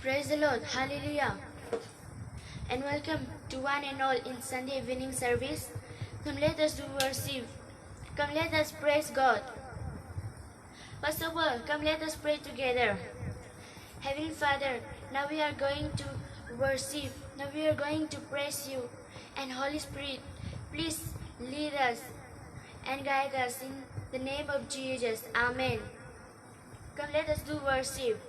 Praise the Lord, hallelujah, and welcome to one and all in Sunday evening service. Come let us do worship, come let us praise God. First of all, come let us pray together. Heavenly Father, now we are going to worship, now we are going to praise you, and Holy Spirit, please lead us and guide us in the name of Jesus, amen. Come let us do worship.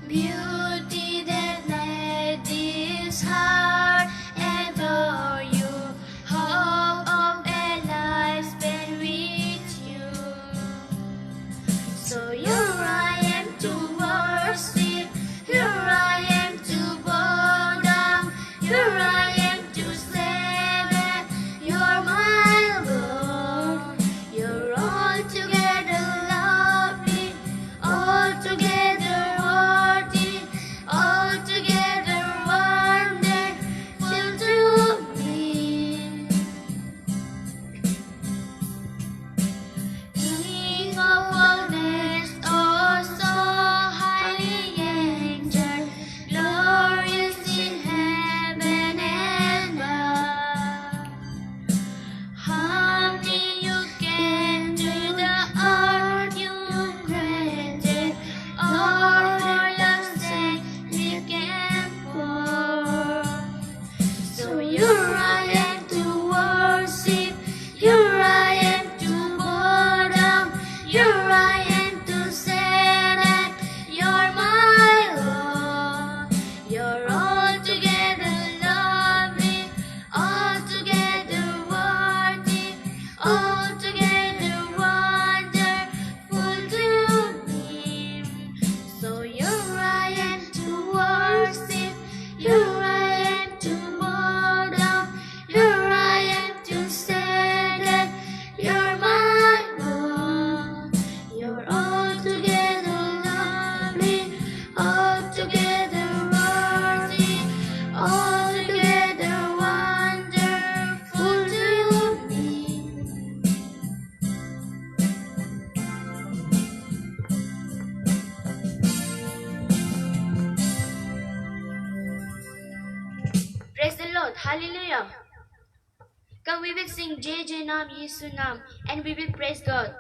Beauty that made this heart adore you, hope of a life spent with you. So here I am to worship, here I am to bow down, here I am to say that you're my Lord. You're altogether lovely, altogether worthy, altogether wonderful to me. King of all nations, oh so highly anchored, glorious in heaven and earth. Humbly you came to the earth you created, all for love's sake you came forth. So here I am to worship, here I am to bow down, here I am to say that you're my Lord. You're altogether lovely, altogether worthy, altogether wonderful to me. So here I am to worship, here I am to bow down, here I am to say that you're my Lord. You're altogether lovely, altogether worthy, altogether wonderful to me. Praise the Lord, hallelujah. Come we will sing Jai Jai Nam Yesu Nam and we will praise God.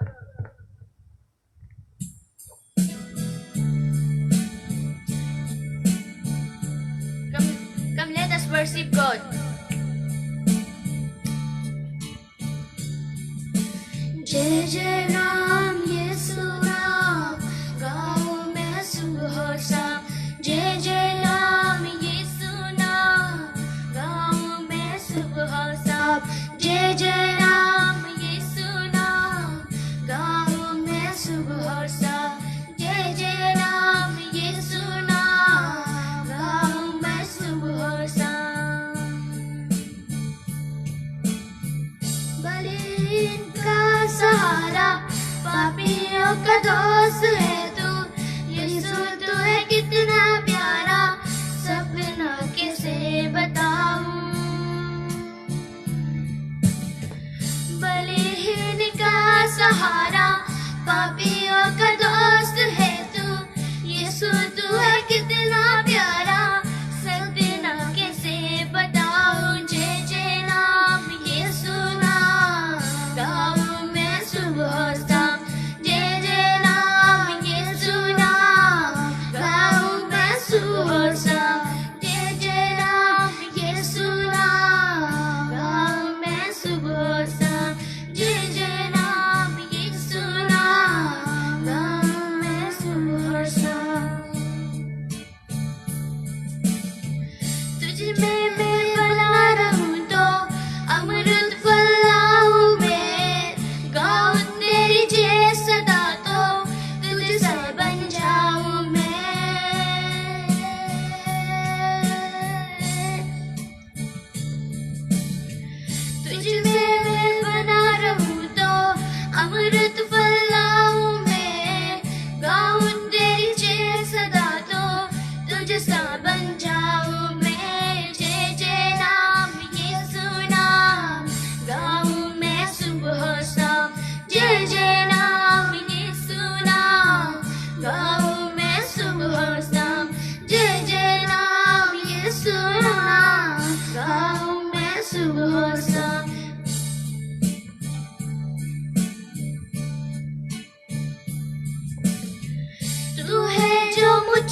Come let us worship God. जय जय राम येसु राम गाओ मैं सुबह शाम जय जय राम येसु नाम गाओ मैं सुबह शाम जय जय राम येसु नाम गाओ मैं सुबह शाम जय जय राम येसु नाम गाओ मैं सुबह शाम बलिन का सहारा पापियों का दोस्त है तू यीशु तू है कितना प्यारा सपना कैसे बताऊं बलिहीन का सहारा पापियों का दोस्त है तू यीशु तू है कितना प्यारा सपना कैसे बताऊं जय जय नाम यीशु नाम गाऊं मैं सुबह शाम जय जय नाम यीशु नाम गाऊं मैं सुबह शाम जय जय नाम यीशु नाम गाऊं मैं सुबह शाम जय जय नाम यीशु नाम गाऊं मैं सुबह शाम तुझ में मैं बना रहूं तो अमृत फलाऊं मैं गाऊं तेरी जय सदा तो तुझसे बन जाऊं मैं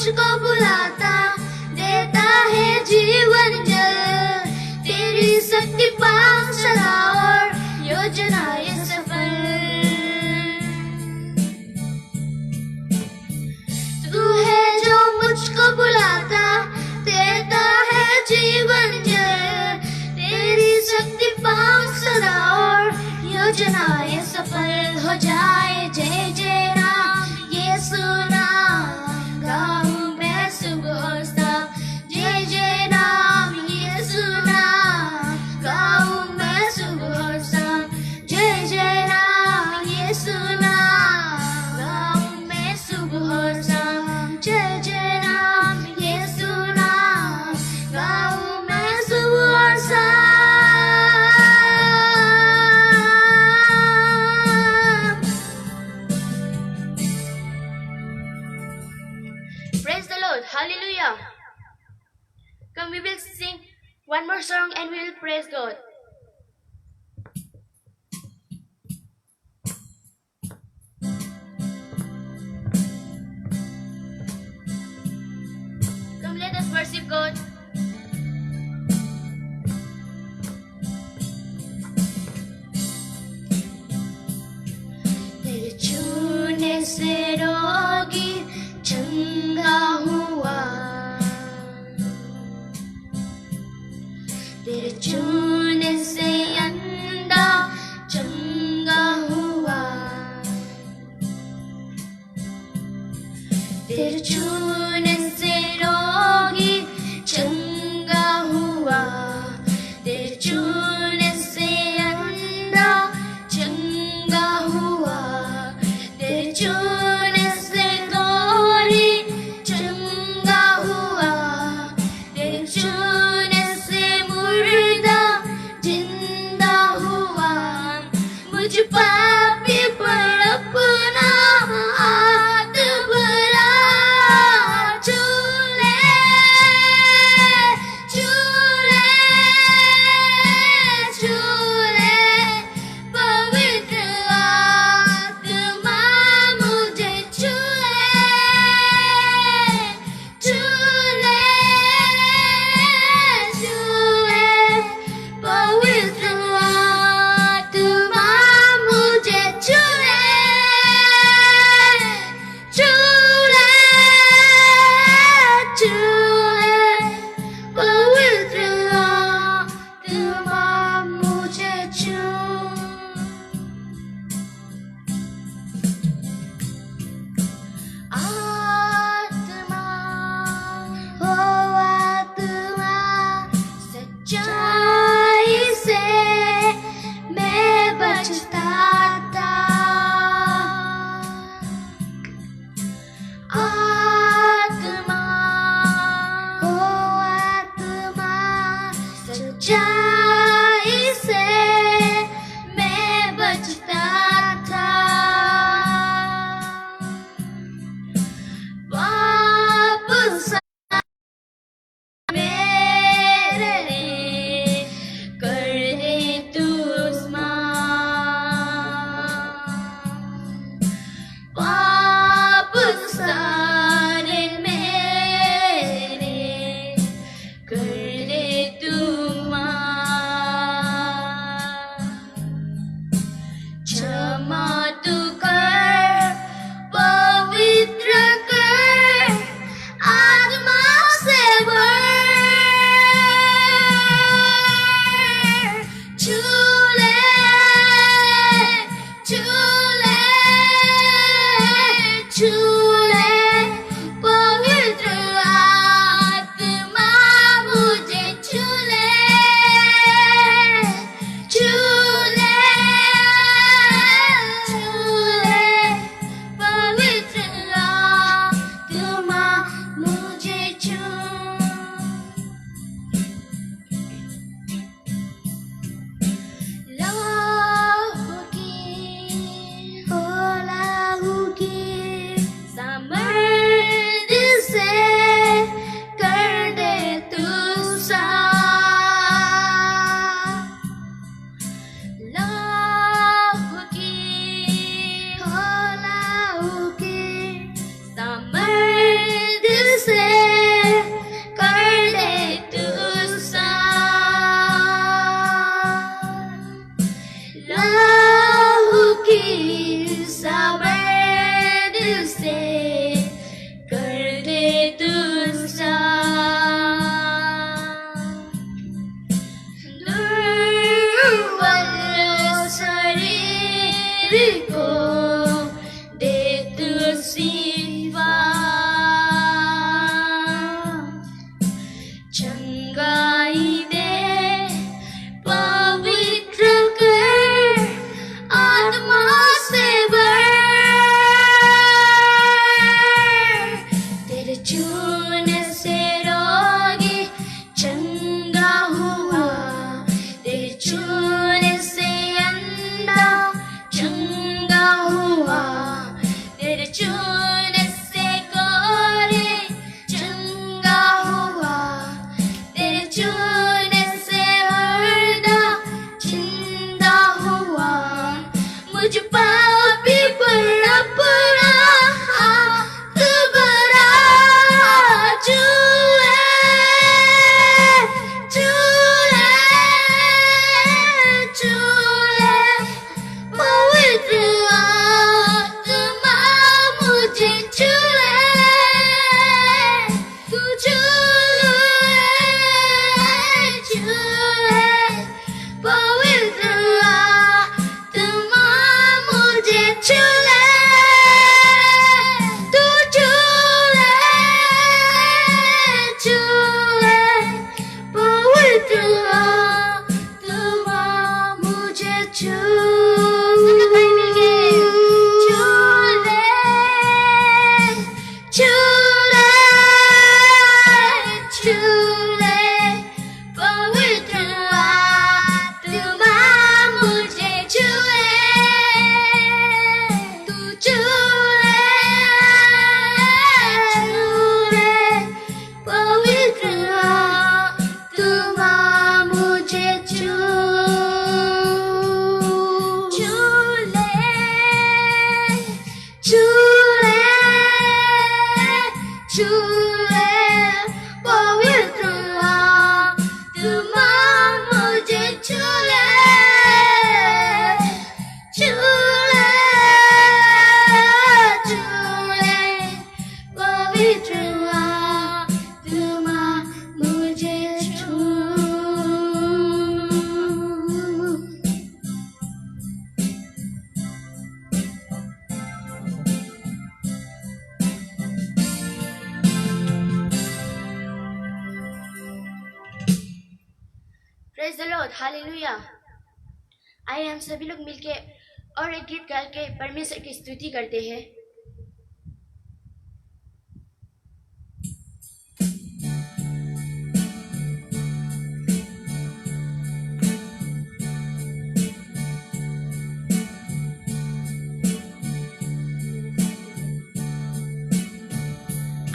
मुझको बुलाता, देता है जीवन जल। तेरी शक्ति पास सदा और योजना ये सफल। तू है जो मुझको बुलाता, देता है जीवन जल। तेरी शक्ति पास सदा और योजना ये सफल हो जाए। जय जय राम यीशु नाम गाऊं मैं सुबह और शाम। जय जय राम यीशु नाम गाऊं मैं सुबह और शाम। जय जय राम यीशु नाम गाऊं मैं सुबह और शाम। जय जय राम यीशु नाम गाऊं मैं सुबह और शाम। Praise the Lord. Hallelujah. Come, we will sing one more song and we will praise God. Come, let us worship God. तेरे छूने से रोगी चंगा हुआ। तेरे छूने से अंधा चंगा हुआ। तेरे छूने से रोगी चंगा हुआ। तेरे छूने से अंधा चंगा हुआ। तेरे छूने से गोरी चंगा हुआ। तेरे छूने से मुर्दा जिंदा हुआ। मुझ पापी पर अपना हाथ भरा। छू ले, छू ले, छू ले, पवित्र आत्मा मुझे छू ले, छू ले, छू ले, पवित्र आत्मा मुझे छू ले, छू ले, छू ले, पवित्र आत्मा मुझे छू। आत्मा हो आत्मा सच्चाई से मैं बचता था। आत्मा हो आत्मा सच्चाई से मैं बचता था। वापस मेरे कर दे तू वापस सारे मेरे कर दे तू तेरे को दे तू सिवा चंगाई दे पवित्र कर आत्मा से भर तेरे छूने से रोगी चंगा हुआ तेरे छूने से अंधा चंगा हुआ तेरे छूने से गोरे चंगा हुआ तेरे छूने से हरदा जिंदा हुआ मुझ पापी पर अपना हाथ बड़ा चूले चूले चूले पवित्र आत्मा मुझे चूले तू चूले चूले पवित्र आत्मा मुझे चूले तू चूले चूले पवित्र आत्मा मुझे चूले चूले चूले पवित्र आत्मा मुझे चूले तू चूले चूले पवित्र आत्मा मुझे चूले चूले चूले पवित्र आत्मा मुझे चूले चूले चूले पवित्र आत्मा मुझे छू प्रेज द लॉर्ड, हालेलुया। आइए हम सभी लोग मिलके और एक गीत गा के परमेश्वर की स्तुति करते हैं।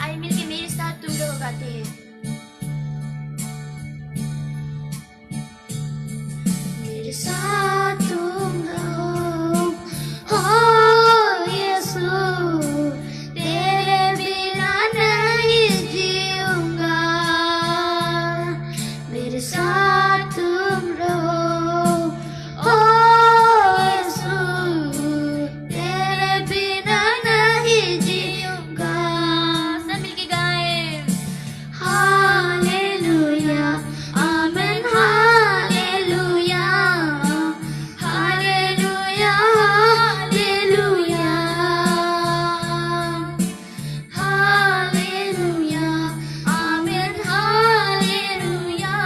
आइए मिलके मेरे साथ तुम लोग गाते हैं। मेरे साथ तुम रहो हो यीशु तेरे बिना नहीं जीऊंगा मेरे साथ तुम रहो हो यीशु तेरे बिना नहीं जीऊंगा सब मिलके गाएं hallelujah amen hallelujah hallelujah hallelujah hallelujah amen hallelujah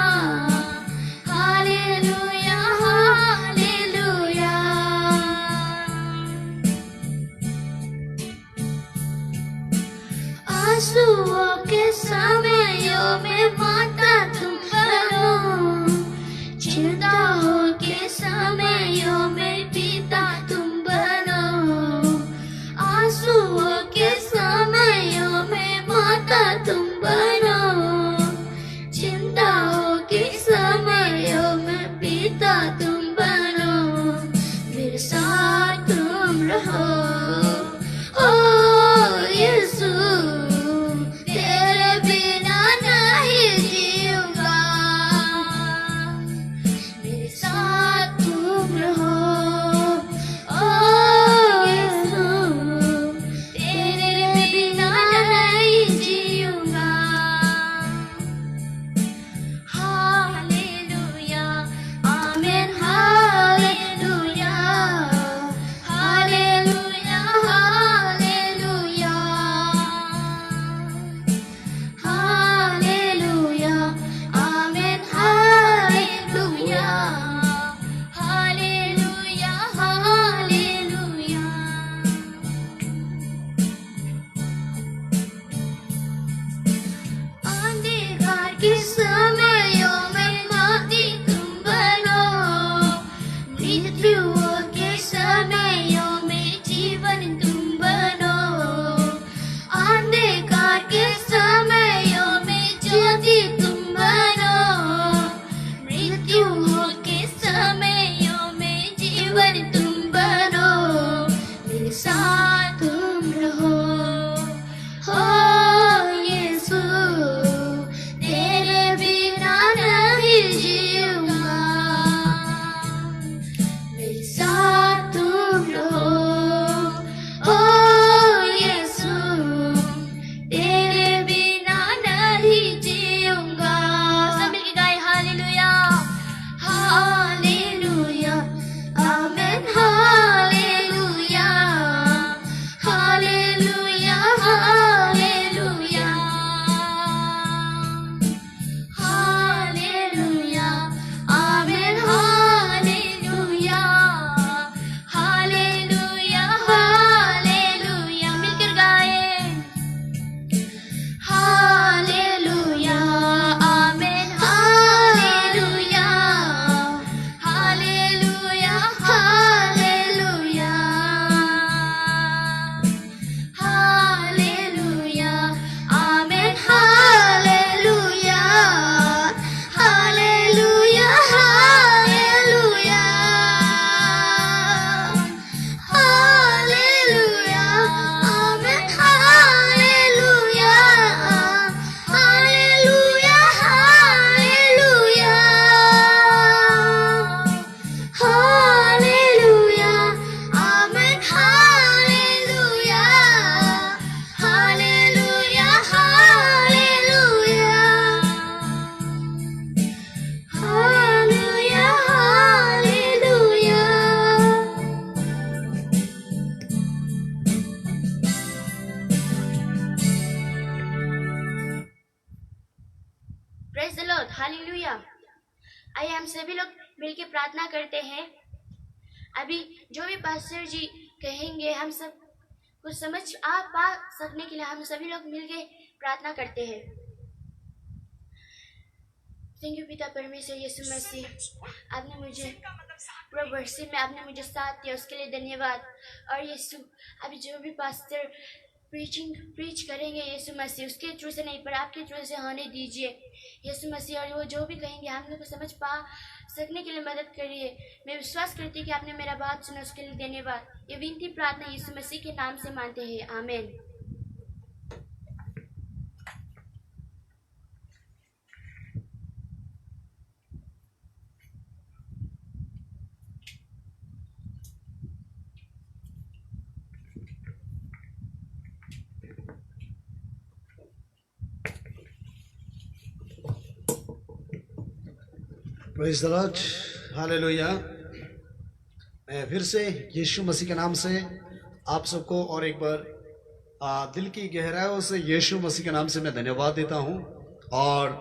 आइए हम सभी लोग मिलके प्रार्थना करते हैं। अभी जो भी पास्टर जी कहेंगे हम सब कुछ समझ पा सकने के लिए हम सभी लोग मिलके प्रार्थना करते हैं। थैंक यू पिता परमेश्वर यीशु मसीह, आपने मुझे पूरा वर्षे में आपने मुझे साथ दिया, उसके लिए धन्यवाद। और यीशु अभी जो भी पास्टर प्रीच करेंगे यीशु मसीह, उसके थ्रू से नहीं पर आपके थ्रू से होने दीजिए यीशु मसीह। और वो जो भी कहेंगे हम लोग को समझ पा सकने के लिए मदद करिए। मैं विश्वास करती हूँ कि आपने मेरा बात सुना, उसके लिए धन्यवाद। ये विनती प्रार्थना यीशु मसीह के नाम से मानते हैं, आमीन। Praise the Lord, hallelujah. मैं फिर से यीशु मसीह के नाम से आप सबको और एक बार दिल की गहराइयों से यीशु मसीह के नाम से मैं धन्यवाद देता हूं। और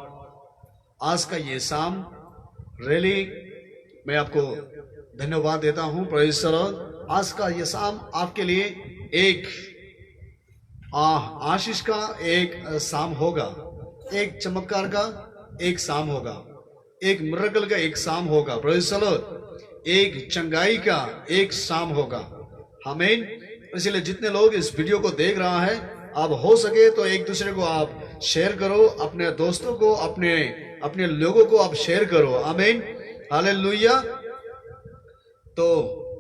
आज का ये शाम रियली मैं आपको धन्यवाद देता हूं। Praise the Lord. आज का ये शाम आपके लिए एक आशीष का एक शाम होगा, एक चमत्कार का एक शाम होगा, एक मिरेकल का एक शाम होगा। Praise the Lord. एक चंगाई का एक शाम होगा, आमीन। इसलिए जितने लोग इस वीडियो को देख रहा है, आप हो सके तो एक दूसरे को आप शेयर करो, अपने दोस्तों को, अपने लोगों को आप शेयर करो, आमीन, हालेलुया। तो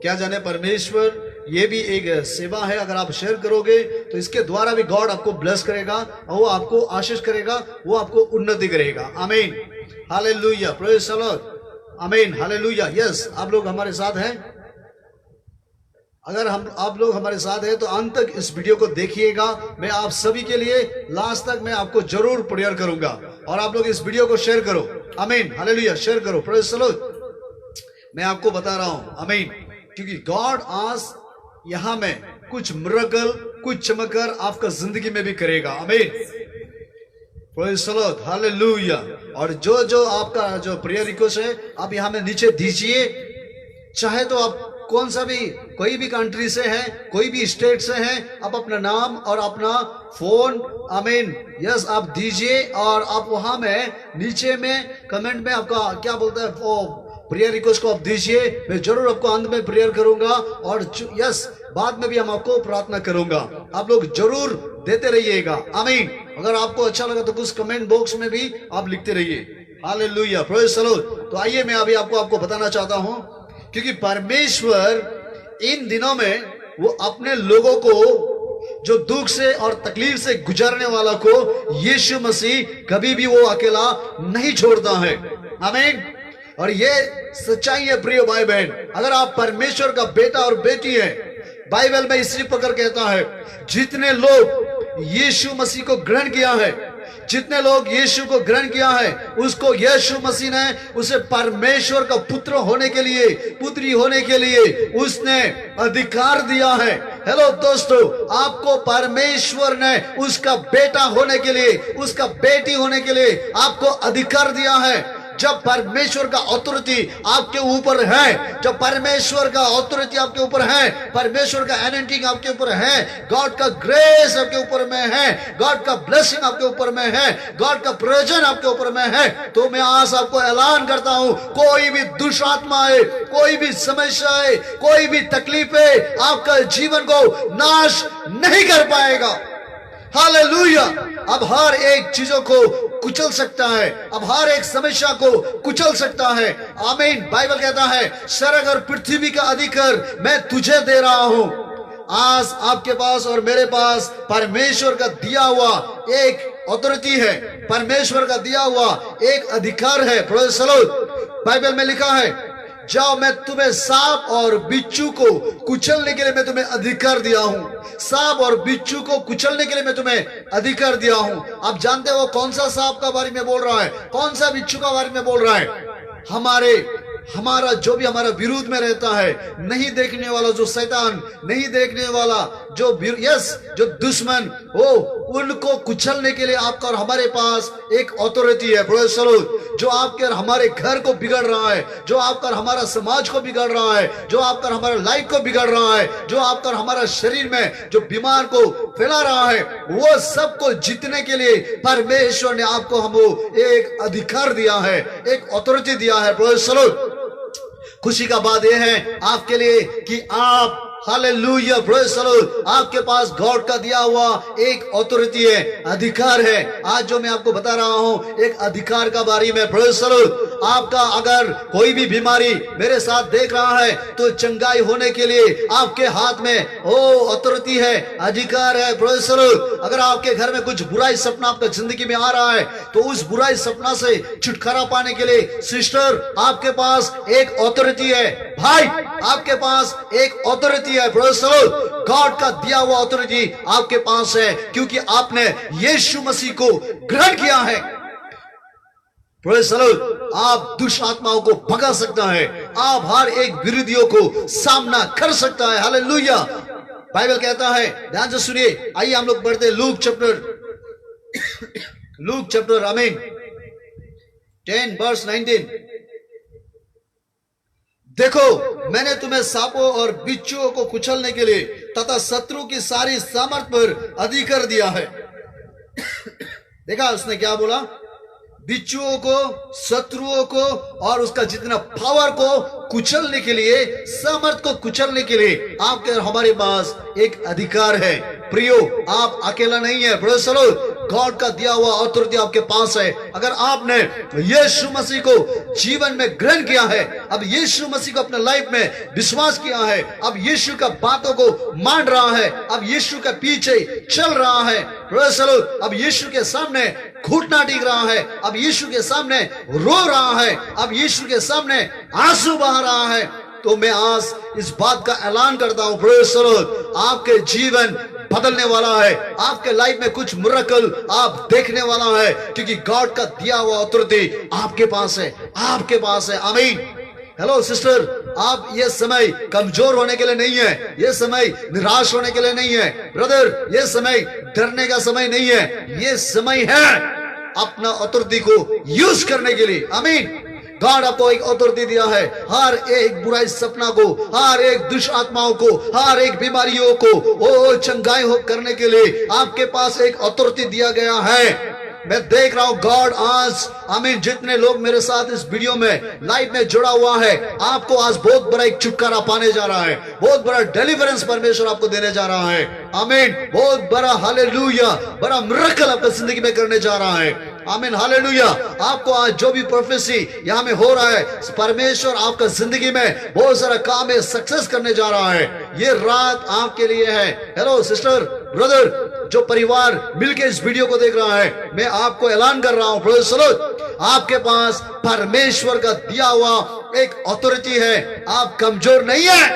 क्या जाने परमेश्वर ये भी एक सेवा है, अगर आप शेयर करोगे तो इसके द्वारा भी गॉड आपको ब्लेस करेगा, और वो आपको आशीष करेगा, वो आपको उन्नति करेगा, आमीन, हालेलुया, प्रेज़ द लॉर्ड, आमीन, हालेलुया। यस, आप लोग हमारे साथ हैं। अगर आप लोग हमारे साथ हैं तो अंत तक इस वीडियो को देखिएगा। मैं आप सभी के लिए लास्ट तक मैं आपको जरूर प्रेयर करूंगा, और आप लोग इस वीडियो को शेयर करो, आमीन, हालेलुया, शेयर करो, प्रेज़ द लॉर्ड। मैं आपको बता रहा हूं, आमीन, क्योंकि गॉड आज यहां में कुछ मिरेकल, कुछ चमत्कार आपका जिंदगी में भी करेगा, आमीन, प्रेज़ द लॉर्ड, हालेलुया। और जो आपका जो प्रेयर रिक्वेस्ट है आप यहां में नीचे दीजिए। चाहे तो आप कौन सा भी, कोई भी कंट्री से है, कोई भी स्टेट से है, आप अपना नाम और अपना फोन, आमीन, यस, आप दीजिए। और आप वहां में नीचे में कमेंट में आपका क्या बोलते हैं वो प्रेयर रिक्वेस्ट को आप दीजिए। मैं जरूर आपको अंत में प्रेयर करूंगा, और यस, बाद में भी हम आपको प्रार्थना करूंगा। आप लोग जरूर देते रहिएगा, आमीन। अगर आपको अच्छा लगा तो कुछ कमेंट बॉक्स में भी आप लिखते रहिए, हालेलुया, प्रेज़ द लॉर्ड। तो आइए मैं अभी आपको बताना चाहता हूं, क्योंकि परमेश्वर इन दिनों में वो अपने लोगों को, जो दुख से और तकलीफ से गुजरने वाला को, यीशु मसीह कभी भी वो अकेला नहीं छोड़ता है, आमीन। और ये सच्चाई है प्रिय भाई बहन। अगर आप परमेश्वर का बेटा और बेटी है, बाइबल में इसी प्रकार कहता है, जितने लोग यीशु मसीह को ग्रहण किया है, जितने लोग यीशु को ग्रहण किया है, उसको यीशु मसीह ने उसे परमेश्वर का पुत्र होने के लिए, पुत्री होने के लिए उसने अधिकार दिया है। हेलो दोस्तों, आपको परमेश्वर ने उसका बेटा होने के लिए, उसका बेटी होने के लिए आपको अधिकार दिया है। जब परमेश्वर का ऑथोरिटी आपके ऊपर है, जब परमेश्वर का ऑथोरिटी आपके ऊपर है, परमेश्वर का एनॉइंटिंग आपके ऊपर है, गॉड का ग्रेस आपके ऊपर में है, गॉड का ब्लेसिंग आपके ऊपर में है, गॉड का प्रेजेंस आपके ऊपर में है, तो मैं आज आपको ऐलान करता हूं, कोई भी दुष्टात्मा है, कोई भी समस्या है, कोई भी तकलीफ है, आपका जीवन को नाश नहीं कर पाएगा, हालेलुया। अब हर एक चीजों को कुचल सकता है, अब हर एक समस्या को कुचल सकता है, आमीन। बाइबल कहता है, स्वर्ग और पृथ्वी का अधिकार मैं तुझे दे रहा हूं। आज आपके पास और मेरे पास परमेश्वर का दिया हुआ एक ऑथोरिटी है, परमेश्वर का दिया हुआ एक अधिकार है, प्रेज़ द लॉर्ड। बाइबल में लिखा है, जाओ मैं तुम्हें सांप और बिच्छू को कुचलने के लिए मैं तुम्हें अधिकार दिया हूं, सांप और बिच्छू को कुचलने के लिए मैं तुम्हें अधिकार दिया हूं। आप जानते हो कौन सा सांप का बारे में बोल रहा है, कौन सा बिच्छू का बारे में बोल रहा है? हमारा जो भी हमारा विरोध में रहता है, नहीं देखने वाला जो शैतान, नहीं देखने वाला जो जो दुश्मन, वो उनको कुचलने के लिए आपका और हमारे पास एक अथॉरिटी है। Praise the Lord. जो आपके और हमारे घर को बिगड़ रहा है, जो आपका और हमारा समाज को बिगड़ रहा है, जो आपका और हमारा लाइफ को बिगड़ रहा है, जो आपका और हमारा शरीर में जो बीमार को फैला रहा है, वो सबको जीतने के लिए परमेश्वर ने आपको हमको एक अधिकार दिया है, एक अथॉरिटी दिया है। Praise the Lord. खुशी का बात यह है आपके लिए कि आप हालेलुया प्रेज़ द लॉर्ड, आपके पास गॉड का दिया हुआ एक अथॉरिटी है, अधिकार है। आज जो मैं आपको बता रहा हूं एक अधिकार का बारे में। Praise the Lord. आपका अगर कोई भी बीमारी मेरे साथ देख रहा है तो चंगाई होने के लिए आपके हाथ में वो अथॉरिटी है, अधिकार है। Praise the Lord. अगर आपके घर में कुछ बुराई सपना आपका जिंदगी में आ रहा है तो उस बुराई सपना से छुटकारा पाने के लिए सिस्टर आपके पास एक अथॉरिटी है, भाई आपके पास एक अथॉरिटी है। Praise the Lord. गॉड का दिया हुआ अथॉरिटी आपके पास है क्योंकि आपने यीशु मसीह को ग्रहण किया है। Praise the Lord. आप दुष्ट आत्माओं को भगा सकता है, आप हर एक विरोधियों को सामना कर सकता है। हालेलुया। बाइबल कहता है, ध्यान से सुनिए, आइए हम लोग पढ़ते हैं लूक चैप्टर आमीन 10 वर्स 19। देखो मैंने तुम्हें सांपों और बिच्छुओं को कुचलने के लिए तथा शत्रु की सारी सामर्थ पर अधिकार दिया है। देखा उसने क्या बोला? बिच्छुओं को, शत्रुओं को और उसका जितना पावर को कुचलने के लिए, सामर्थ को कुचलने के लिए आपके और हमारे पास एक अधिकार है। प्रियो, आप अकेला नहीं है। Praise the Lord. गॉड का दिया हुआ अथॉरिटी आपके पास है। अगर आपने यीशु मसीह को जीवन में ग्रहण किया है, अब यीशु मसीह को अपने लाइफ में विश्वास किया है, अब यीशु का बातों को मान रहा है, अब यीशु के पीछे चल रहा है, प्रेज़ द लॉर्ड। अब यीशु के सामने घुटना टेक रहा है, अब यीशु के सामने रो रहा है, अब यीशु के सामने आंसू बहा रहा है, तो मैं आज इस बात का ऐलान करता हूं, प्रेज़ द लॉर्ड, आपके जीवन बदलने वाला है। आपके लाइफ में कुछ मिरेकल आप देखने वाला है क्योंकि गॉड का दिया हुआ अथॉरिटी आपके पास है, आपके पास है। आमीन। हेलो सिस्टर, आप ये समय कमजोर होने के लिए नहीं है, ये समय निराश होने के लिए नहीं है। ब्रदर, ये समय डरने का समय नहीं है, ये समय है अपना अथॉरिटी को यूज करने के लिए। आमीन। गॉड आपको एक अथॉरिटी दिया है, हर एक बुराई सपना को, हर एक दुष्ट आत्माओं को, हर एक बीमारियों को वो चंगाई हो करने के लिए आपके पास एक अथॉरिटी दिया गया है। मैं देख रहा हूं गॉड आज, आमीन, जितने लोग मेरे साथ इस वीडियो में लाइव में जुड़ा हुआ है, आपको आज बहुत बड़ा एक छुटकारा पाने जा रहा है, बहुत बड़ा डिलीवरेंस परमेश्वर आपको देने जा रहा है। आमीन। बहुत बड़ा हालेलुया, बड़ा मिरेकल आपकी जिंदगी में करने जा रहा है। आमीन। हालेलुया। आपको आज जो भी प्रोफेसी यहाँ में हो रहा है, परमेश्वर आपका जिंदगी में बहुत सारा काम है, सक्सेस करने जा रहा है। ये रात आपके लिए है। हेलो सिस्टर, ब्रदर, जो परिवार मिलकर इस वीडियो को देख रहा है, मैं आपको ऐलान कर रहा हूं, प्रेज़ द लॉर्ड, आपके पास परमेश्वर का दिया हुआ एक अथॉरिटी है। आप कमजोर नहीं है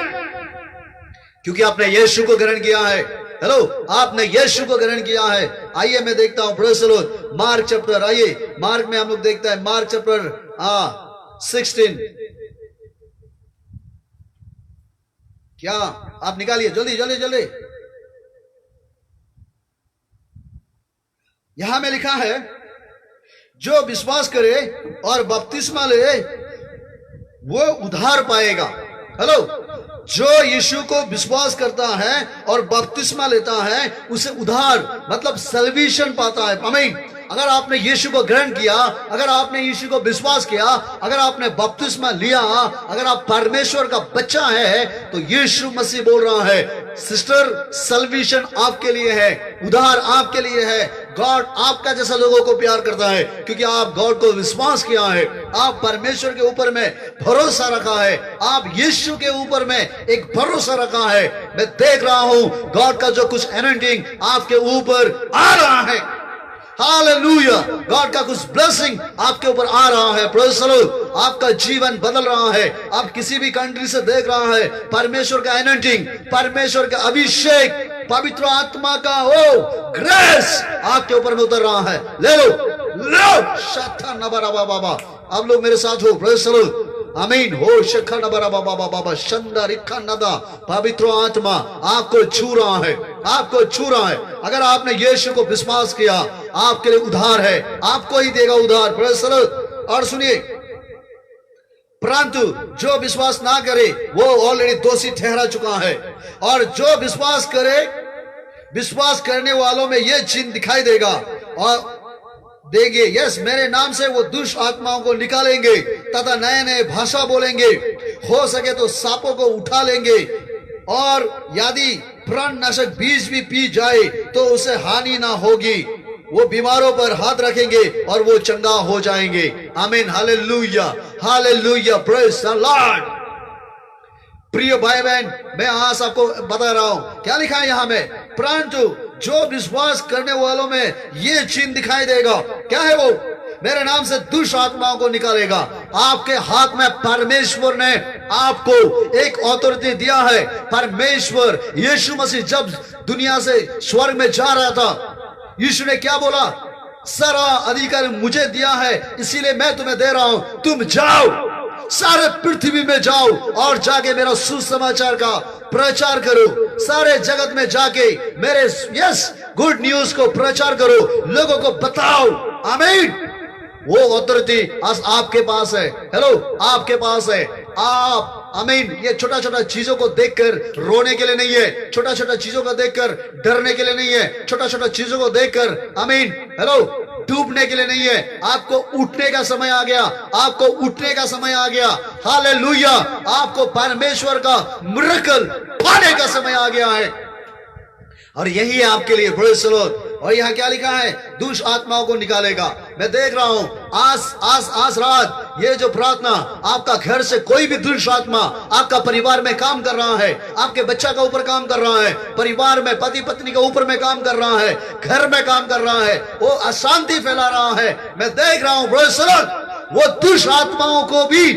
क्योंकि आपने यीशु को ग्रहण किया है। हेलो, आपने यीशु को ग्रहण किया है। आइए मैं देखता हूं, praise the Lord, mark chapter, आइए मार्क में हम लोग देखते हैं, मार्क चैप्टर 16। क्या आप निकालिए जल्दी जल्दी जल्दी। यहां में लिखा है, जो विश्वास करे और बपतिस्मा ले वो उद्धार पाएगा। हेलो, जो यीशु को विश्वास करता है और बपतिस्मा लेता है उसे उद्धार मतलब सल्वेशन पाता है। आमीन। अगर आपने यीशु को ग्रहण किया, अगर आपने यीशु को विश्वास किया, अगर आपने बपतिस्मा लिया, अगर आप परमेश्वर का बच्चा है, तो यीशु मसीह बोल रहा है, सिस्टर, सल्वेशन आपके लिए है, उद्धार आपके लिए है। गॉड आपका जैसा लोगों को प्यार करता है क्योंकि आप गॉड को विश्वास किया है, आप परमेश्वर के ऊपर में भरोसा रखा है, आप यीशु के ऊपर में एक भरोसा रखा है। मैं देख रहा हूं गॉड का जो कुछ एनॉइंटिंग आपके ऊपर आ रहा है। हालेलुया। गॉड का कुछ ब्लेसिंग आपके ऊपर आ रहा है। Praise the Lord. आपका जीवन बदल रहा है। आप किसी भी कंट्री से देख रहा है, परमेश्वर का एनॉइंटिंग, परमेश्वर का अभिषेक, पवित्र आत्मा का वो ग्रेस आपके ऊपर में उतर रहा है। ले लो, लो शाथा नबरा बाबा। आप लोग मेरे साथ हो। Praise the Lord. आमीन। हो शखा नबरा बाबा बाबा शंदा रिखा नदा, पवित्र आत्मा आपको छू रहा है, आपको छू रहा है। अगर आपने यीशु को विश्वास किया, आपके लिए उद्धार है, आपको ही देगा उद्धार। Praise the Lord. और सुनिए, परंतु जो विश्वास ना करे वो ऑलरेडी दोषी ठहरा चुका है, और जो विश्वास करे, विश्वास करने वालों में ये चिन्ह दिखाई देगा और देंगे, यस, मेरे नाम से वो दुष्ट आत्माओं को निकालेंगे तथा नए नए भाषा बोलेंगे, हो सके तो सांपों को उठा लेंगे, और यदि प्राणनाशक बीज भी पी जाए तो उसे हानि ना होगी। वो बीमारों पर हाथ रखेंगे और वो चंगा हो जाएंगे। आमीन, hallelujah, hallelujah, praise the Lord. प्रिय भाई बहन, मैं आज आपको बता रहा हूं क्या लिखा है यहां में, परंतु जो विश्वास करने वालों में ये चिन्ह दिखाई देगा। क्या है वो? मेरे नाम से दुष्ट आत्माओं को निकालेगा। आपके हाथ में परमेश्वर ने आपको एक ऑथोरिटी दिया है। परमेश्वर यीशु मसीह जब दुनिया से स्वर्ग में जा रहा था, यीशु ने क्या बोला? सारा अधिकार मुझे दिया है, इसीलिए मैं तुम्हें दे रहा हूं, तुम जाओ, सारे पृथ्वी में जाओ और जाके मेरा सुसमाचार का प्रचार करो। सारे जगत में जाके मेरे यस गुड न्यूज को प्रचार करो, लोगों को बताओ। आमीन। वो ऑथोरिटी आज आपके पास है। हेलो, आपके पास है। आप आमीन। ये छोटा छोटा चीजों को देखकर रोने के लिए नहीं है, छोटा छोटा चीजों को देखकर डरने के लिए नहीं है, छोटा छोटा चीजों को देखकर आमीन हेलो डूबने के लिए नहीं है। आपको उठने का समय आ गया, आपको उठने का समय आ गया। हालेलुया। आपको परमेश्वर का मिरेकल पाने का समय आ गया है, और यही है आपके लिए। Praise the Lord. और यहाँ क्या लिखा है? दुष्ट आत्माओं को निकालेगा। मैं देख रहा हूं आज रात ये जो प्रार्थना, आपका घर से कोई भी दुष्ट आत्मा आपका परिवार में काम कर रहा है, आपके बच्चा का ऊपर काम कर रहा है, परिवार में पति पत्नी के ऊपर में काम कर रहा है, घर में काम कर रहा है, वो अशांति फैला रहा है, मैं देख रहा हूं प्रेज़ द लॉर्ड। वो दुष्ट आत्माओं को भी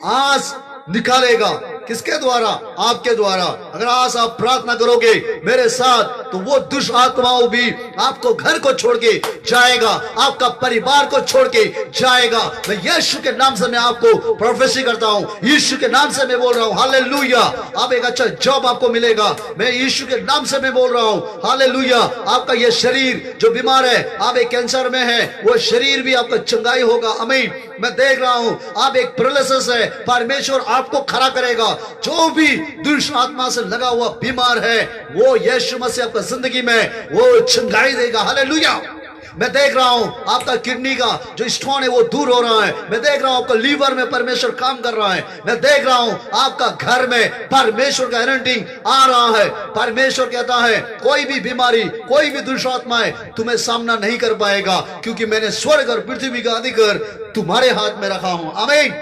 आज निकालेगा। किसके द्वारा? आपके द्वारा। अगर आज आप प्रार्थना करोगे मेरे साथ, तो वो दुष्ट आत्माओं भी आपको घर को छोड़ के जाएगा, आपका परिवार को छोड़ के जाएगा। मैं यीशु के नाम से मैं आपको प्रोफेसी करता हूं, यीशु के नाम से मैं बोल रहा हूं। हालेलुया। आप एक अच्छा जॉब आपको मिलेगा, मैं यीशु के नाम से मैं बोल रहा हूं। हालेलुया। आपका ये शरीर जो बीमार है, आप एक कैंसर में है, वो शरीर भी आपका चंगाई होगा। आमीन। मैं देख रहा हूं आप एक पैरालिसिस है, परमेश्वर आपको खड़ा करेगा। जो भी दुष्ट आत्मा से लगा हुआ बीमार है, वो यीशु मसीह आपका जिंदगी में वो चंगाई देगा। हालेलुया। मैं देख रहा हूं आपका किडनी का जो स्टोन है वो दूर हो रहा है। मैं देख रहा हूं आपका लीवर में परमेश्वर काम कर रहा है। मैं देख रहा हूं आपका घर में परमेश्वर का एनॉइंटिंग आ रहा है। परमेश्वर कहता है कोई भी बीमारी, कोई भी दुष्ट आत्मा है तुम्हें सामना नहीं कर पाएगा, क्योंकि मैंने स्वर्ग और पृथ्वी का अधिकार तुम्हारे हाथ में रखा हूं। आमीन।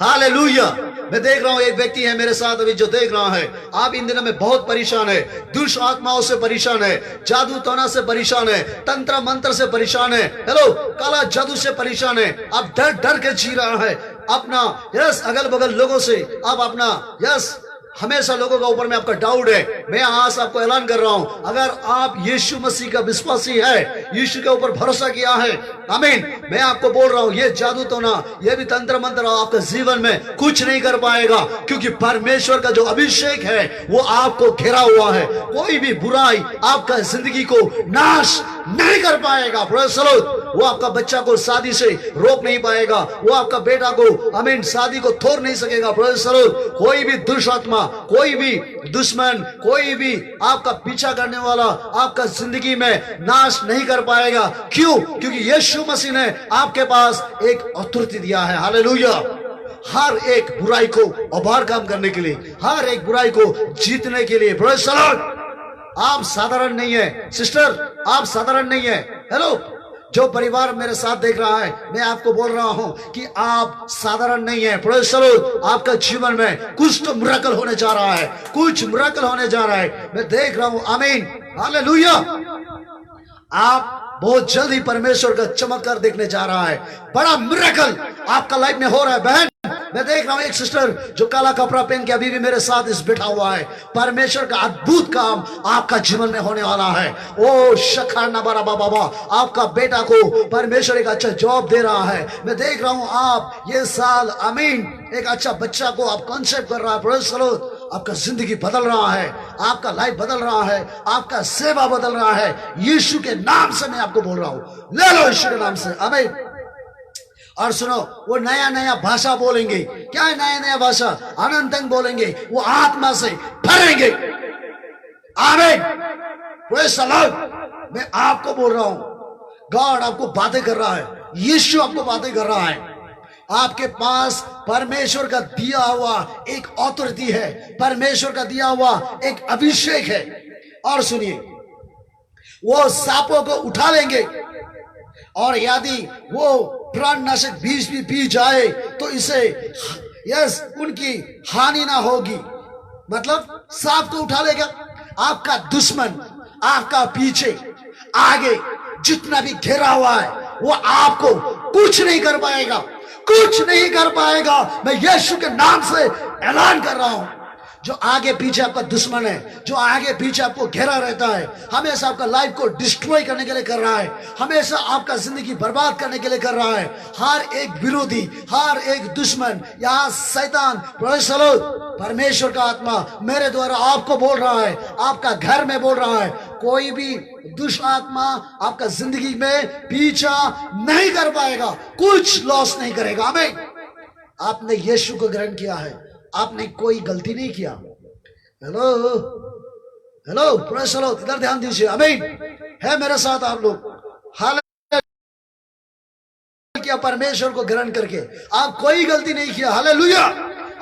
हालेलुया। मैं देख रहा हूं एक व्यक्ति है मेरे साथ अभी जो देख रहा है, आप इन दिनों में बहुत परेशान है, दुष्ट आत्माओं से परेशान है, जादू टोना से परेशान है, तंत्र मंत्र से परेशान है, हेलो काला जादू से परेशान है। आप डर डर के जी रहा है अपना यस अगल बगल लोगों से, आप अपना यस हमेशा लोगों का ऊपर में आपका डाउट है। मैं आज आपको ऐलान कर रहा हूं, अगर आप यीशु मसीह का विश्वासी है, यीशु के ऊपर भरोसा किया है, आमीन, मैं आपको बोल रहा हूं ये जादू टोना, ये भी तंत्र मंत्र आपके जीवन में कुछ नहीं कर पाएगा, क्योंकि परमेश्वर का जो अभिषेक है वो आपको घेरा हुआ है। कोई भी बुराई आपका जिंदगी को नाश नहीं कर पाएगा। Praise the Lord. वो आपका बच्चा को शादी से रोक नहीं पाएगा, वो आपका बेटा को आमीन शादी को छोड़ नहीं सकेगा। Praise the Lord. कोई भी दुष्ट आत्मा, कोई भी दुश्मन, कोई भी आपका पीछा करने वाला आपका जिंदगी में नाश नहीं कर पाएगा। क्यों? क्योंकि यीशु मसीह ने आपके पास एक अथॉरिटी दिया है। हालेलुया। हर एक बुराई को उभार काम करने के लिए, हर एक बुराई को जीतने के लिए। Praise the Lord. आप साधारण नहीं है सिस्टर, आप साधारण नहीं है। हेलो, जो परिवार मेरे साथ देख रहा है, मैं आपको बोल रहा हूं कि आप साधारण नहीं है। Praise the Lord. आपका जीवन में कुछ तो मिरेकल होने जा रहा है, कुछ मिरेकल होने जा रहा है, मैं देख रहा हूं। आमीन। हालेलुया। आप बहुत जल्दी परमेश्वर का चमत्कार देखने जा रहा है, बड़ा मिरेकल आपका लाइफ में हो रहा है बहन। मैं देख रहा हूं एक सिस्टर जो काला कपड़ा पहन के अभी भी मेरे साथ इस बैठा हुआ है। परमेश्वर का अद्भुत काम आपका जीवन में होने वाला है। ओ शखाना बारा बाबा, आपका बेटा को परमेश्वर एक अच्छा जॉब दे रहा है। मैं देख रहा हूं आप ये साल आमीन एक अच्छा बच्चा को आप कॉन्सेप्ट कर रहा है। प्रेज़ द लॉर्ड, आपका जिंदगी बदल रहा है, आपका लाइफ बदल रहा है, आपका सेवा बदल रहा है। यीशु के नाम से मैं आपको बोल रहा हूं, ले लो यीशु के नाम से, आमीन। और सुनो, वो नया नया भाषा बोलेंगे। क्या है नया नया भाषा? अनंतंग बोलेंगे, वो आत्मा से भरेंगे, आमीन। प्रेज़ द लॉर्ड, मैं आपको बोल रहा हूं, गॉड आपको बातें कर रहा है, यीशु आपको बातें कर रहा है। आपके पास परमेश्वर का दिया हुआ एक ऑथोरिटी है, परमेश्वर का दिया हुआ एक अभिषेक है। और सुनिए, वो सांपों को उठा लेंगे और यदि वो प्राणनाशक बीज भी पी जाए तो इसे उनकी हानि ना होगी। मतलब सांप को उठा लेगा। आपका दुश्मन आपका पीछे आगे जितना भी घेरा हुआ है वो आपको कुछ नहीं कर पाएगा, कुछ नहीं कर पाएगा। मैं यीशु के नाम से ऐलान कर रहा हूं, जो आगे पीछे आपका दुश्मन है, जो आगे पीछे आपको घेरा रहता है, हमेशा आपका लाइफ को डिस्ट्रॉय करने के लिए कर रहा है, हमेशा आपका जिंदगी बर्बाद करने के लिए कर रहा है, हर एक विरोधी, हर एक दुश्मन, यहाँ शैतान, परमेश्वर का आत्मा मेरे द्वारा आपको बोल रहा है, आपका घर में बोल रहा है, कोई भी दुष्ट आत्मा आपका जिंदगी में पीछा नहीं कर पाएगा, कुछ लॉस नहीं करेगा। आमीन। आपने यीशु को ग्रहण किया है, आपने कोई गलती नहीं किया। Hello hello, praise the Lord, इधर ध्यान दीजिए, आमीन। है मेरे साथ आप लोग? हालेलुया। किया परमेश्वर को ग्रहण करके, आप कोई गलती नहीं किया। हालेलुया,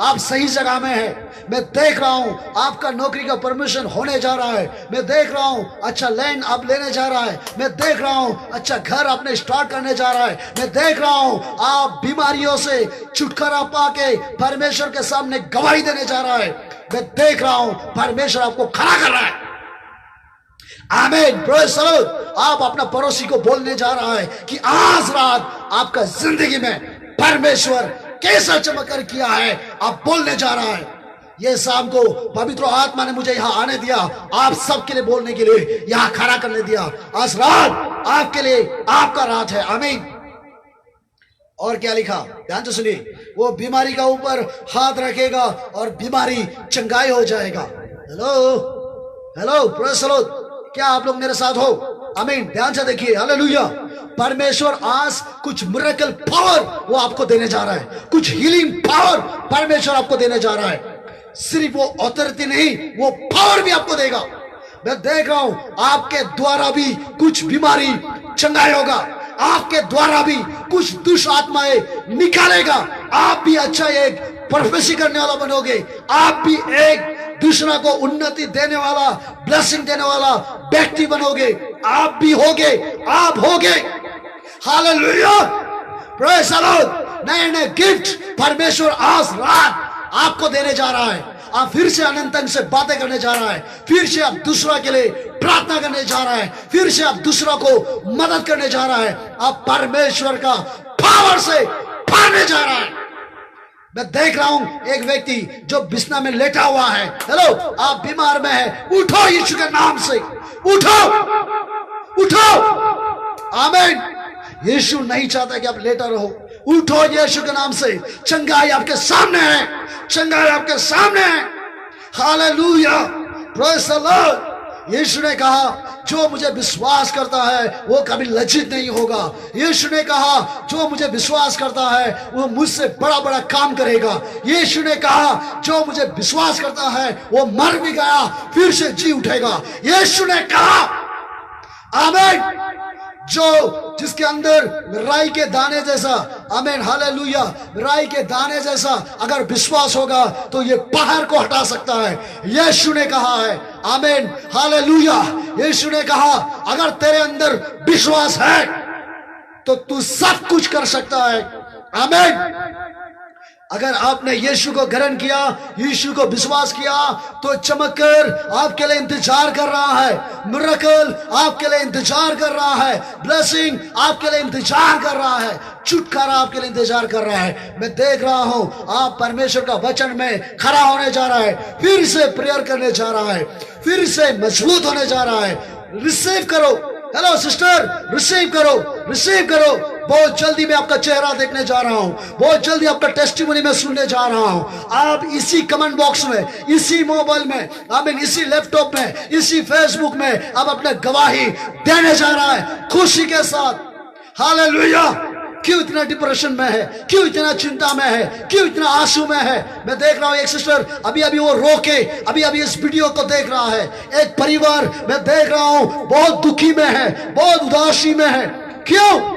आप सही जगह में हैं। मैं देख रहा हूं आपका नौकरी का परमिशन होने जा रहा है। मैं देख रहा हूं अच्छा लैंड आप लेने जा रहा है। मैं देख रहा हूं अच्छा घर आपने स्टार्ट करने जा रहा है। मैं देख रहा हूं आप बीमारियों से छुटकारा पाके परमेश्वर के सामने गवाही देने जा रहा है। मैं देख रहा हूं परमेश्वर आपको खड़ा कर रहा है। आमीन, प्रेज़ द लॉर्ड। आप अपना पड़ोसी को बोलने जा रहा है कि आज रात आपका जिंदगी में परमेश्वर कैसा चमत्कार किया है, आप बोलने जा रहा है। ये शाम को पवित्र आत्मा ने मुझे यहाँ आने दिया, आप सबके लिए बोलने के लिए, यहाँ खड़ा करने दिया। आज रात आपके लिए आपका रात है, आमीन। और क्या लिखा, ध्यान से सुनिए, वो बीमारी का ऊपर हाथ रखेगा और बीमारी चंगाई हो जाएगा। Hello hello, praise the Lord, क्या आप लोग मेरे साथ हो? आमीन। ध्यान से देखिए, हालेलुया। परमेश्वर आज कुछ मिरेकल पावर वो आपको देने जा रहा है, कुछ हीलिंग पावर परमेश्वर आपको देने जा रहा है। सिर्फ वो ऑथोरिटी नहीं, वो पावर भी आपको देगा। मैं देख रहा हूं आपके द्वारा भी कुछ बीमारी चंगाई होगा, आपके द्वारा भी कुछ दुष्ट आत्माएं निकालेगा। आप भी अच्छा एक प्रोफेसी करने वाला बनोगे, आप भी एक दूसरा को उन्नति देने वाला, ब्लेसिंग देने वाला व्यक्ति बनोगे। आप भी होगे, आप होगे। Hallelujah, praise the Lord. नए नए गिफ्ट परमेश्वर आज रात आपको देने जा रहा है। आप फिर से अनंतंग से बातें करने जा रहा है, फिर से आप दूसरा के लिए प्रार्थना करने जा रहा है, फिर से आप दूसरा को मदद करने जा रहा है। आप परमेश्वर का पावर से पाने जा रहा है। मैं देख रहा हूं एक व्यक्ति जो बिस्ना में लेटा हुआ है। हेलो, आप बीमार में है, उठो यीशु के नाम से, उठो उठो, आमीन। यीशु नहीं चाहता कि आप लेटा रहो, उठो यीशु के नाम से। चंगाई आपके सामने है, चंगाई आपके सामने है। Hallelujah, praise the Lord. Yeshu ने कहा जो मुझे विश्वास करता है वो कभी लज्जित नहीं होगा। यीशु ने कहा जो मुझे विश्वास करता है वो मुझसे बड़ा बड़ा काम करेगा। यीशु ने कहा जो मुझे विश्वास करता है वो मर भी गया फिर से जी उठेगा। यीशु ने कहा, आमीन, जो जिसके अंदर राई के दाने जैसा, आमीन, हालेलुया, राई के दाने जैसा अगर विश्वास होगा तो ये पहाड़ को हटा सकता है। यीशु ने कहा है, आमीन, हालेलुया। यीशु ने कहा अगर तेरे अंदर विश्वास है तो तू सब कुछ कर सकता है। आमीन। अगर आपने यीशु को ग्रहण किया, यीशु को विश्वास किया, तो चमत्कार आपके लिए इंतजार कर रहा है, मिरेकल आपके लिए इंतजार कर रहा है, ब्लेसिंग आपके लिए इंतजार कर रहा है, छुटकारा आपके लिए इंतजार कर रहा है। मैं देख रहा हूं आप परमेश्वर का वचन में खड़ा होने जा रहा है, फिर से प्रेयर करने जा रहा है, फिर से मजबूत होने जा रहा है। रिसीव करो। हेलो सिस्टर, रिसीव करो, रिसीव करो। बहुत जल्दी मैं आपका चेहरा देखने जा रहा हूं, बहुत जल्दी आपका टेस्टिमनी में सुनने जा रहा हूं। आप इसी कमेंट बॉक्स में, इसी मोबाइल में, आमीन, इसी लैपटॉप में, इसी फेसबुक में आप अपने गवाही देने जा रहा है खुशी के साथ। हालेलुया। क्यों इतना डिप्रेशन में है, क्यों इतना चिंता में है, क्यों इतना आंसू में है? मैं देख रहा हूं एक सिस्टर अभी वो रो के अभी इस वीडियो को देख रहा है। एक परिवार मैं देख रहा हूं बहुत दुखी में है, बहुत उदासी में है। क्यों?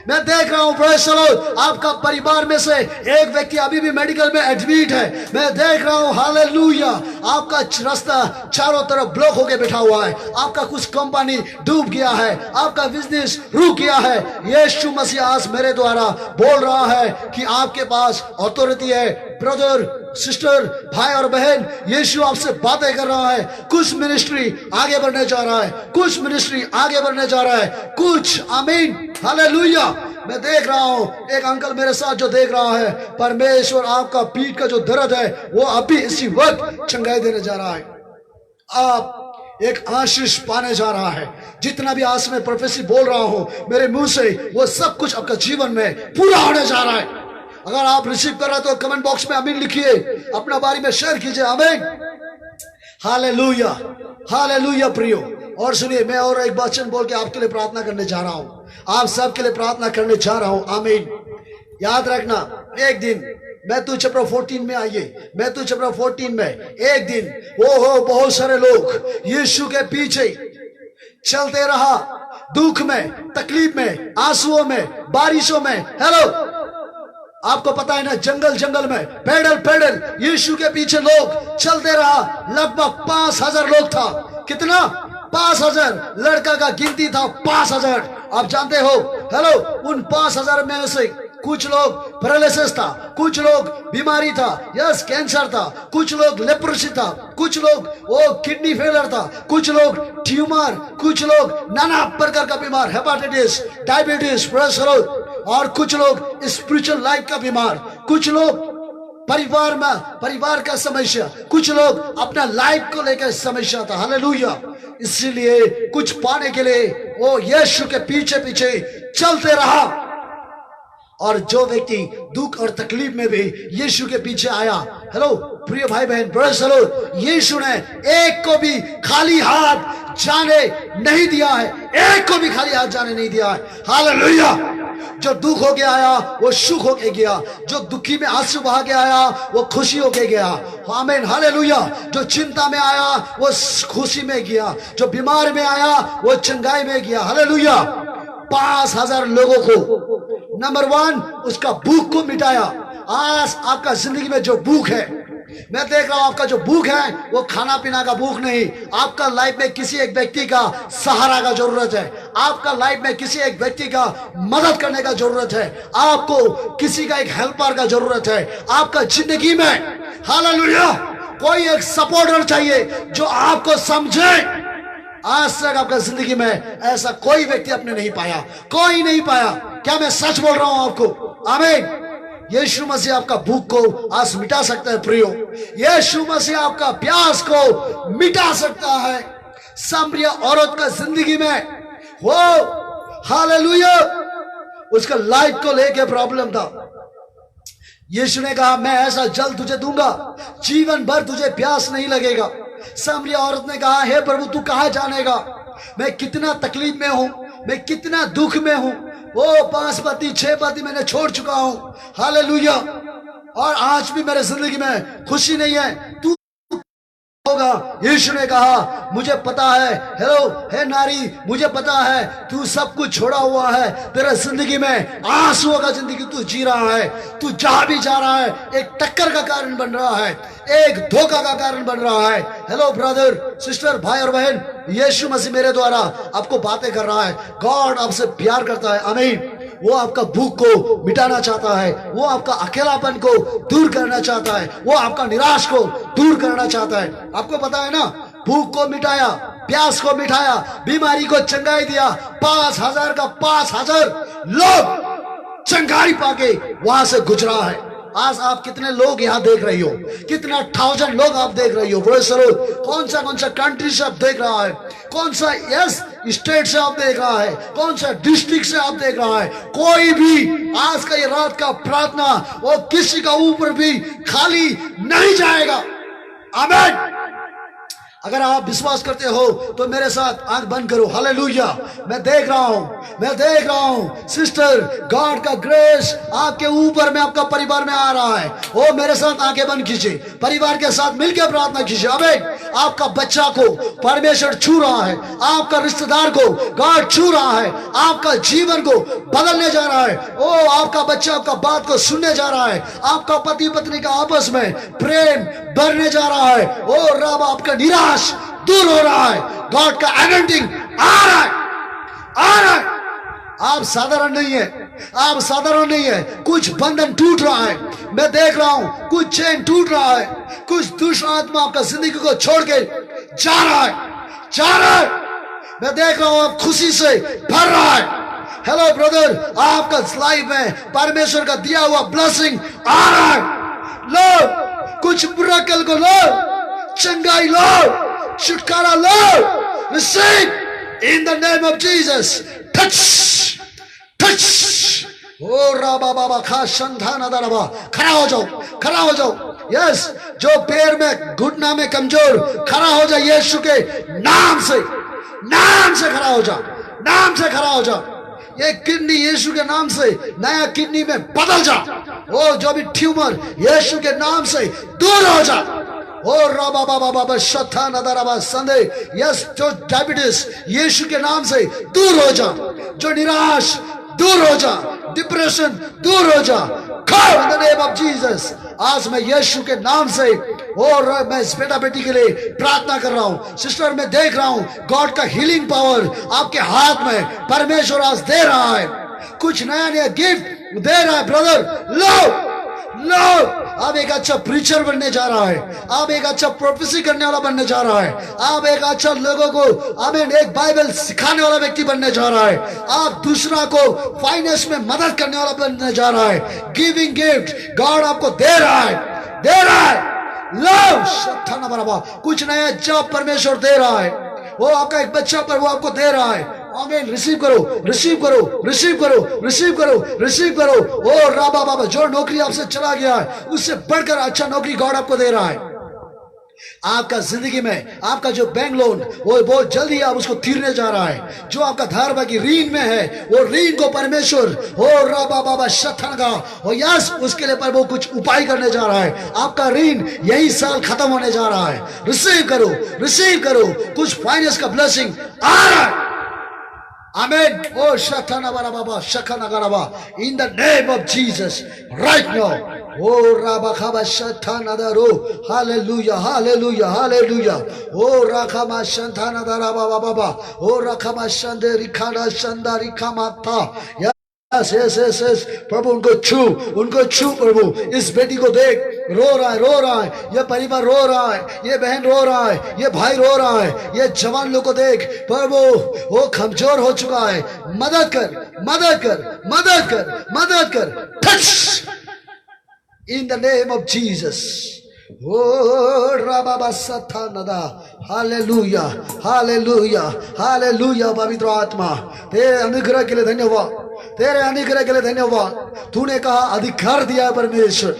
मैं देख रहा हूं प्रेज़ द लॉर्ड, आपका परिवार में से एक व्यक्ति अभी भी मेडिकल में एडमिट है। मैं देख रहा हूं हालेलुया, आपका रास्ता चारों तरफ ब्लॉक होके बैठा हुआ है, आपका कुछ कंपनी डूब गया है, आपका बिजनेस रुक गया है। यीशु मसीह आज मेरे द्वारा बोल रहा है कि आपके पास अथॉरिटी है। ब्रदर, सिस्टर, भाई और बहन, यीशु आपसे बातें कर रहा है। कुछ मिनिस्ट्री आगे बढ़ने जा रहा है, कुछ मिनिस्ट्री आगे बढ़ने जा रहा है, कुछ, आमीन, हालेलुया। मैं देख रहा हूं एक अंकल मेरे साथ जो देख रहा है, परमेश्वर आपका पीठ का जो दर्द है वो अभी इसी वक्त चंगाई देने जा रहा है। आप एक आशीष पाने जा रहा है। जितना भी आज मैं प्रोफेसी बोल रहा हूं मेरे मुंह से, वो सब कुछ आपका जीवन में पूरा होने जा रहा है। अगर आप रिसीव कर रहे हैं तो कमेंट बॉक्स में आमीन लिखिए, अपना बारी में शेयर कीजिए। आमीन, हालेलुया, हालेलुया प्रियो। और सुनिए, मैं और एक वचन बोल के आपके लिए प्रार्थना करने जा रहा हूं, आप सबके लिए प्रार्थना करने जा रहा हूं। आमीन। याद रखना, एक दिन मैथ्यू चैप्टर 14 में आइए, मैथ्यू चैप्टर 14 में एक दिन वो हो बहुत सारे लोग यीशु के पीछे चलते रहा, दुख में, तकलीफ में, आंसुओं में, बारिशों में। हेलो, आपको पता है ना, जंगल जंगल में पैदल पैदल यीशु के पीछे लोग चलते रहा। लगभग 5000 लोग था। कितना? 5000। लड़का का गिनती था 5000। आप जानते हो, हेलो, उन 5000 में से कुछ लोग पैरालिसिस था, कुछ लोग बीमारी था, यस कैंसर था, कुछ लोग लेप्रोसी था, कुछ लोग वो किडनी फेलियर था, कुछ लोग ट्यूमर, कुछ लोग नाना प्रकार का बीमार, हेपेटाइटिस, डायबिटीज, प्रेशर, और कुछ लोग स्पिरिचुअल लाइफ का बीमार, कुछ लोग परिवार में, परिवार का समस्या, कुछ लोग अपना लाइफ को लेकर समस्या था। हालेलुया। इसीलिए कुछ पाने के लिए वो यीशु के पीछे पीछे चलते रहा। और जो व्यक्ति दुख और तकलीफ में भी यीशु के पीछे आया, हेलो प्रिय भाई बहन, प्रेज़ द लॉर्ड, यीशु ने एक को भी खाली हाथ जाने नहीं दिया है, एक को भी खाली हाथ जाने नहीं दिया है। हालेलुया। जो दुख हो के आया वो सुख हो के गया, जो दुखी में आंसू बहा के आया वो खुशी हो के गया। आमीन, हालेलुया। जो चिंता में आया वो खुशी में गया, जो बीमार में आया वो चंगाई में गया। हालेलुया। 5000 लोगों को, नंबर 1, उसका भूख को मिटाया। आज आपका जिंदगी में जो भूख है, मैं देख रहा हूं आपका जो भूख है वो खाना पीना का भूख नहीं, आपका लाइफ में किसी एक व्यक्ति का सहारा का जरूरत है, आपका लाइफ में किसी एक व्यक्ति का मदद करने का जरूरत है, आपको किसी का एक हेल्पर का जरूरत है आपका जिंदगी में। हालेलुया। कोई एक सपोर्टर चाहिए जो आपको समझे। आज तक आपका जिंदगी में ऐसा कोई व्यक्ति आपने नहीं पाया, कोई नहीं पाया। क्या मैं सच बोल रहा हूं आपको? आमीन। यीशु मसीह आपका भूख को आज मिटा सकता है प्रियो। यीशु मसीह आपका प्यास को मिटा सकता है। सामरिया औरत का जिंदगी में वो, हालेलुया, उसका लाइफ को लेके प्रॉब्लम था। यीशु ने कहा, मैं ऐसा जल तुझे दूंगा, जीवन भर तुझे प्यास नहीं लगेगा। सामरिया औरत ने कहा, हे प्रभु तू कहां जानेगा, मैं कितना तकलीफ में हूं, मैं कितना दुख में हूं। वो 5 पति 6 पति मैंने छोड़ चुका हूं। हालेलुया। और आज भी मेरे जिंदगी में खुशी नहीं है, तू होगा। यीशु ने कहा, मुझे पता है, हेलो हे नारी, मुझे पता है तू सब कुछ छोड़ा हुआ है, तेरे जिंदगी में आंसुओं का जिंदगी तू जी रहा है, तू जहां भी जा रहा है एक टक्कर का कारण बन रहा है, एक धोखा का कारण बन रहा है। हेलो ब्रदर, सिस्टर, भाई और बहन, यीशु मसीह मेरे द्वारा आपको बातें कर रहा है। गॉड आपसे प्यार करता है। आमीन। वो आपका भूख को मिटाना चाहता है, वो आपका अकेलापन को दूर करना चाहता है, वो आपका निराश को दूर करना चाहता है। आपको पता है ना, भूख को मिटाया, प्यास को मिटाया, बीमारी को चंगाई दिया। 5,000 का 5,000 लोग चंगाई पाके वहां से गुजरा है। आज आप कितने लोग यहाँ देख रही हो, कितना 1000 लोग आप देख रही हो। कौन सा कंट्री से आप देख रहा है, कौन सा स्टेट से आप देख रहा है, कौन सा डिस्ट्रिक्ट से आप देख रहा है। कोई भी आज का ये रात का प्रार्थना वो किसी का ऊपर भी खाली नहीं जाएगा। आमीन। अगर आप विश्वास करते हो तो मेरे साथ आंख बंद करो। हालेलुया। मैं देख रहा हूं सिस्टर, गॉड का ग्रेस आपके ऊपर में, आपका परिवार में आ रहा है। ओ मेरे साथ आंखें बंद कीजिए, परिवार के साथ मिलकर प्रार्थना कीजिए। आमीन। आपका बच्चा को परमेश्वर छू रहा है, आपका रिश्तेदार को गॉड छू रहा है, आपका जीवन को बदलने जा रहा है। ओ आपका बच्चा आपका बात को सुनने जा रहा है, आपका पति पत्नी का आपस में प्रेम बढ़ने जा रहा है। ओ रब आपका निराश दूर हो रहा है, गॉड का एनॉइंटिंग आ रहा है। आप साधारण नहीं है, आप साधारण नहीं है। कुछ बंधन टूट रहा है, मैं देख रहा हूं। कुछ चेन टूट रहा है, कुछ दुष्ट आत्मा आपका जिंदगी को छोड़ के जा रहा है। मैं देख रहा हूं आप खुशी से भर रहा है। हेलो ब्रदर, आपका लाइफ में परमेश्वर का दिया हुआ ब्लेसिंग आ रहा है। लो कुछ मिरेकल को लो, चंगाई लो, छुटकारा लो। Receive in the name of Jesus. Touch. ओ राबा बाबा खा संधाना दरबा। खड़ा हो जाओ। यस, जो पैर में घुटना में कमजोर, खड़ा हो जाए यीशु के नाम से खड़ा हो जा। ये किडनी यीशु के नाम से नया किडनी में बदल जा। ओ जो भी ट्यूमर यीशु के नाम से दूर हो जा। ओ राबा बाबा बाबा शथा नदरबा संदे। यस, जो डायबिटीज यीशु के नाम से दूर हो जा, जो निराश दूर हो जा, डिप्रेशन दूर हो जा। Come in the name of Jesus। आज मैं यीशु के नाम से और मैं इस बेटा बेटी के लिए प्रार्थना कर रहा हूं। सिस्टर, मैं देख रहा हूं गॉड का हीलिंग पावर आपके हाथ में परमेश्वर आज दे रहा है। कुछ नया गिफ्ट दे रहा है ब्रदर। लो आप एक अच्छा प्रीचर बनने जा रहा है, आप एक अच्छा प्रोफेसी करने वाला बनने जा रहा है, आप एक अच्छा लोगों को आमीन एक बाइबल सिखाने वाला व्यक्ति बनने जा रहा है, आप दूसरा को फाइनेंस में मदद करने वाला बनने जा रहा है। गिविंग गिफ्ट गॉड आपको दे रहा है। लव शत्थाना बराबर कुछ नया जॉब परमेश्वर दे रहा है। वो आपका एक बच्चा पर वो आपको दे रहा है। आमीन। रिसीव करो। ओ राबा बाबा, जो नौकरी आपसे चला गया है उससे बढ़कर अच्छा नौकरी गॉड आपको दे रहा है। आपका जिंदगी में आपका जो बैंक लोन वो बहुत जल्दी आप उसको तीरने जा रहा है। जो आपका धार बाकी ऋण में है वो ऋण को परमेश्वर हो राबा बाबा शथन का हो यस उसके लिए पर वो कुछ उपाय करने जा रहा है। आपका ऋण यही साल खत्म होने जा रहा है। रिसीव करो। कुछ फाइनेंस का ब्लेसिंग आ रहा है। Amen. Oh, Shatana Barababa, Shakana Garaba. In the name of Jesus, right now. Oh, Rabakaba Shatana Daru. Hallelujah. Oh, Rakama Shantana Darababa Baba. Oh, Rakama Shande Rikana Shandari Kamata. Yes. प्रभु उनको छू प्रभु। इस बेटी को देख, रो रहा है, ये परिवार रो रहा है, ये बहन रो रहा है, ये भाई रो रहा है, ये जवान लोग को देख प्रभु, वो कमजोर हो चुका है। मदद कर। Touch in the name of Jesus. ओ राबा सथा नदा। हालेलुया। पवित्र आत्मा तेरे अनुग्रह के लिए धन्यवाद। तूने कहा अधिकार दिया है परमेश्वर,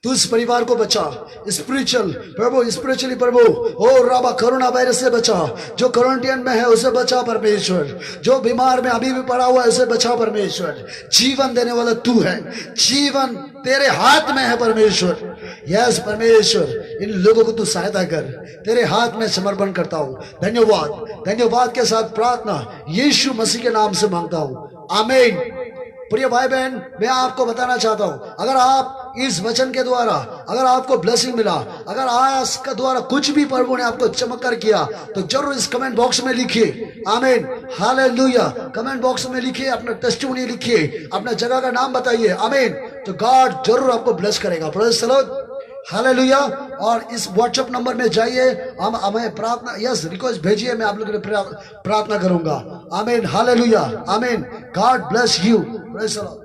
तू इस परिवार को बचा। स्पिरिचुअली प्रभु ओ राबा कोरोना वायरस से बचा। जो क्वारंटाइन में है उसे बचा परमेश्वर। जो बीमार में अभी भी पड़ा हुआ है उसे बचा परमेश्वर। जीवन देने वाला तू है, जीवन तेरे हाथ में है परमेश्वर। यस परमेश्वर, इन लोगों को तू सहायता कर, तेरे हाथ में समर्पण करता हूँ। धन्यवाद के साथ प्रार्थना यीशु मसीह के नाम से मांगता हूँ। आमीन। प्रिय भाई बहन, मैं आपको बताना चाहता हूँ, अगर आप इस वचन के द्वारा अगर आपको ब्लेसिंग मिला, अगर आज का द्वारा कुछ भी प्रभु ने आपको चमत्कार किया, तो जरूर इस कमेंट बॉक्स में लिखिए। आमीन, हालेलुया। कमेंट बॉक्स में लिखिए, अपना टेस्टिमनी लिखिए, अपना जगह का नाम बताइए। आमीन। तो गॉड जरूर आपको ब्लेस करेगा। Praise the Lord, hallelujah. और इस व्हाट्सएप नंबर में जाइए, हम हमें प्रार्थना यस रिक्वेस्ट भेजिए, मैं आप लोगों के लिए प्रार्थना करूंगा। आमीन, हालेलुया, आमीन। God bless you. Praise the Lord.